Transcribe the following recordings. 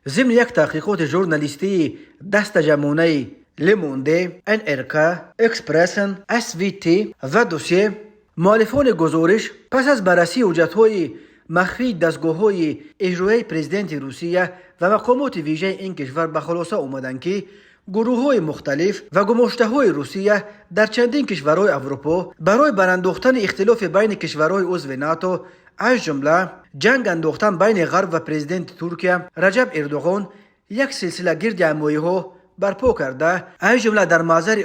ضمن یک تحقیقات ژورنالیستی دست جمعانه لمونده، انرکا، اکسپرسن، SVT و دوسیه، مؤلفان گزارش پس از بررسی حجت‌های مخفی دستگاه‌های اجرایی پرزیدنت روسیه و مقامات ویژه این کشور به خلاصه آمدند که گروه‌های مختلف و گماشته‌های روسیه در چندین کشورهای اروپا برای برانداختن اختلاف بین کشورهای عضو ناتو، از جمله جنگ انداختن بین غرب و پرزیدنت ترکیه رجب اردوغان، یک سلسله گرد همایی‌ها برپا کرده، از جمله در محضر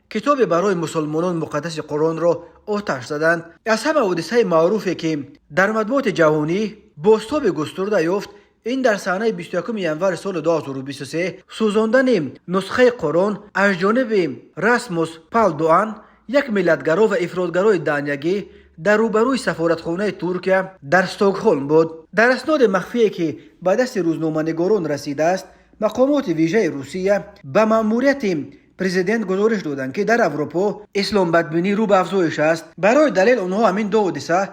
کتاب برای مسلمانان مقدس قرآن را آتش زدند. از همه حادثه معروفی که در مطبوعات جهانی بازتاب گسترده یافت، این در صحنه 21 ینور سال 2023 سوزاندن نسخه قرآن از جانب راسموس پالدوان، یک ملتگرا و افراطگرای دانیگی، در روبروی سفارتخانه ترکیه در استکهلم بود. در اسناد مخفی که به دست روزنامه‌نگاران رسیده است، مقامات ویژه روسیه به مأموریت پرزیدنت گزارش دادند که در اروپا اسلام بدبینی رو به افزایش است. برای دلیل آنها همین دو حادثه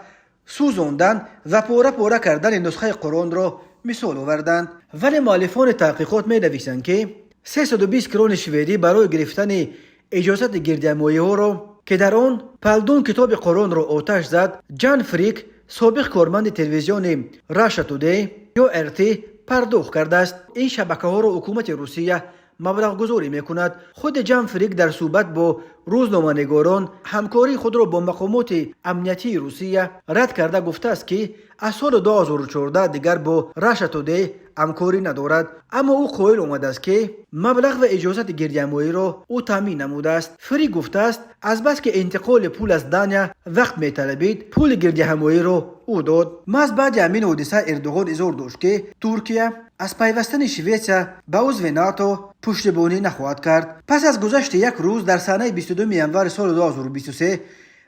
سوزاندن و پاره کردن نسخه قرآن را مثال آوردند. ولی مؤلفان تحقیقات می نویسند که 320 کرون شویدی برای گرفتن اجازت گردهمایی‌ها را که در آن پالدون کتاب قرآن را آتش زد، جان فریک، سابق کارمند تلویزیون راشا تودی یا RT پرداخت کرده است. این شبکه‌ها را حکومت روسیه مبلغ گذاری میکند. خود جان فریک در صحبت با روزنامه‌نگاران همکاری خود را با مقامات امنیتی روسیه رد کرده گفته است که از سال 2014 دیگر با راشا تودی همکاری ندارد، اما او قائل آمده است که مبلغ و اجازت گردهمایی را او تامین نموده است. فریک گفته است از بس که انتقال پول از دانیا وقت میطلبید، پول گردهمایی را او داد. از بعد همین حادثه اردوغان اظهار داشت که ترکیه از پیوستن سوئیسرا به عضو ناتو پشتیبانی نخواهد کرد. پس از گذشت یک روز در صحنه 22 ینور سال 2023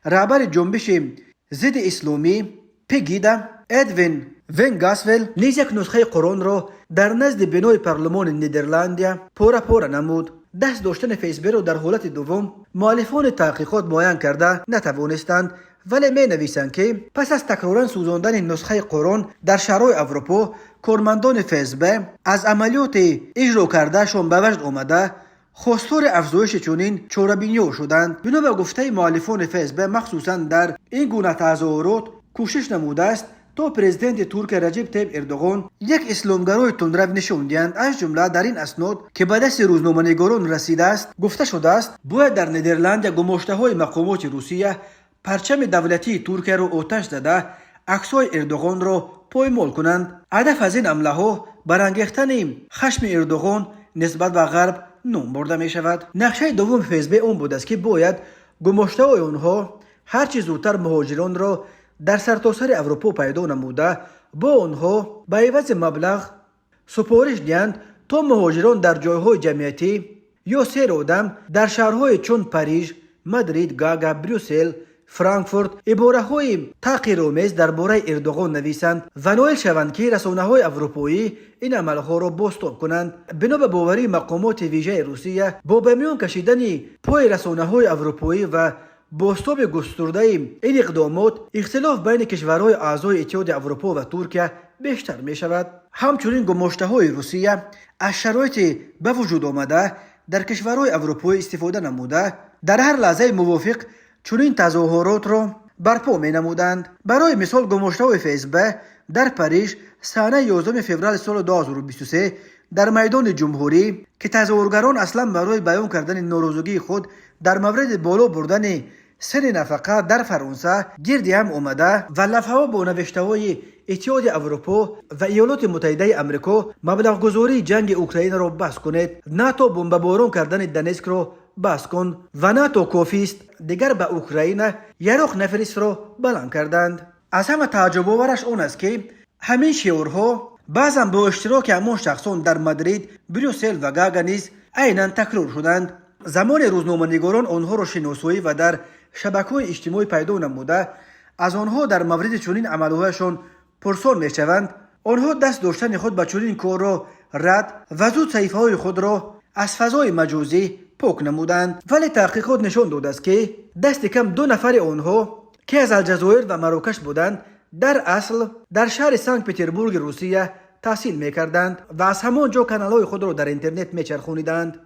رهبر جنبش ضد اسلامی پگیدا ادوین ونگاسول نیز یک نسخه قرآن را در نزد بنای پارلمان نیدرلندیا پاره نمود. دست داشتن فیسبوک را در حالت دوم مؤلفان تحقیقات معاین کرده نتوانستند، ولی می نویسند که پس از تکرارا سوزاندن نسخه قرآن در شهرهای اروپا، کارمندان فیسبوک از عملیات اجرا کردهشان به وجد آمده خواستار افزایش چنین چاره‌بینی‌ها شدند. بنا به گفته مؤلفان فیسبوک، مخصوصا در این گونه تظاهرات کوشش نموده است تا پرزیدنت ترکیه رجب طیب اردوغان یک اسلامگرای تندرو نشان دهند. از جمله در این اسناد که به دست روزنامه‌نگاران رسیده است گفته شده است باید در نیدرلند گماشته‌های مقامات روسیه پرچم دولتی ترکیه را آتش زده عکس‌های اردوغان را پایمال کنند. هدف از این حمله‌ها برانگیختن خشم اردوغان نسبت به غرب نام برده می شود. نقشه دوم فیسبوک اون بود است که باید گماشته‌های آنها هرچی زودتر مهاجران را در سرتاسر اروپا پیدا نموده با آنها به عوض مبلغ سفارش دهند تا مهاجران در جایهای جمعیتی یا سیر آدم در شهرهای چون پاریژ، مادرید، گاگا، بروسل، فرانکفورت عباره‌های تحقیرآمیز درباره اردوغان نویسند و نائل شوند که رسانه‌های اروپایی این عملها را بازتاب کنند. بنا به باوری مقامات ویژه روسیه، با به میان کشیدن پای رسانه‌های اروپایی و بازتاب گسترده این اقدامات، اختلاف بین کشورهای اعضای اتحاد اروپا و ترکیه بیشتر می شود. همچنین گماشته‌های روسیه از شرایط به وجود آمده در کشورهای اروپایی استفاده نموده در هر لحظه موافق چنین تظاهرات را برپا می نمودند. برای مثال گماشته‌های فیسبوک در پاریژ صحنه 11 فوریه سال 2023 در میدان جمهوری که تظاهرگران اصلا برای بیان کردن ناراضگی خود در مورد بالا بردن سن نفقه در فرانسه گرد هم آمده و لفظ‌ها با نوشته‌های اتحاد اروپا و ایالات متحده آمریکا مبلغ گذاری جنگ اوکراین را بس کنید، ناتو بمباران کردن دنیسک را بس کن و ناتو کافی است دیگر به اوکراین یراق نفرست را بلند کردند. از همه تعجب آورش آن است که همین شعارها بعضا با اشتراک همان شخصان در مادرید، بروسل و گاگا نیز عیناً تکرار شدند. زمان روزنامه‌نگاران آنها را شناسایی و در شبکه‌های اجتماعی پیدا نموده از آنها در مورد چنین عملهایشان پرسان می‌شوند، آنها دست داشتن خود به چنین کار را رد و زود صحیفه‌های خود را از فضای مجازی پاک نمودند. ولی تحقیقات نشان داده است که دست کم 2 نفر آنها که از الجزایر و مراکش بودند در اصل در شهر سنت پترزبورگ روسیه تحصیل میکردند و از همانجا کانال‌های خود را در اینترنت میچرخانیدند.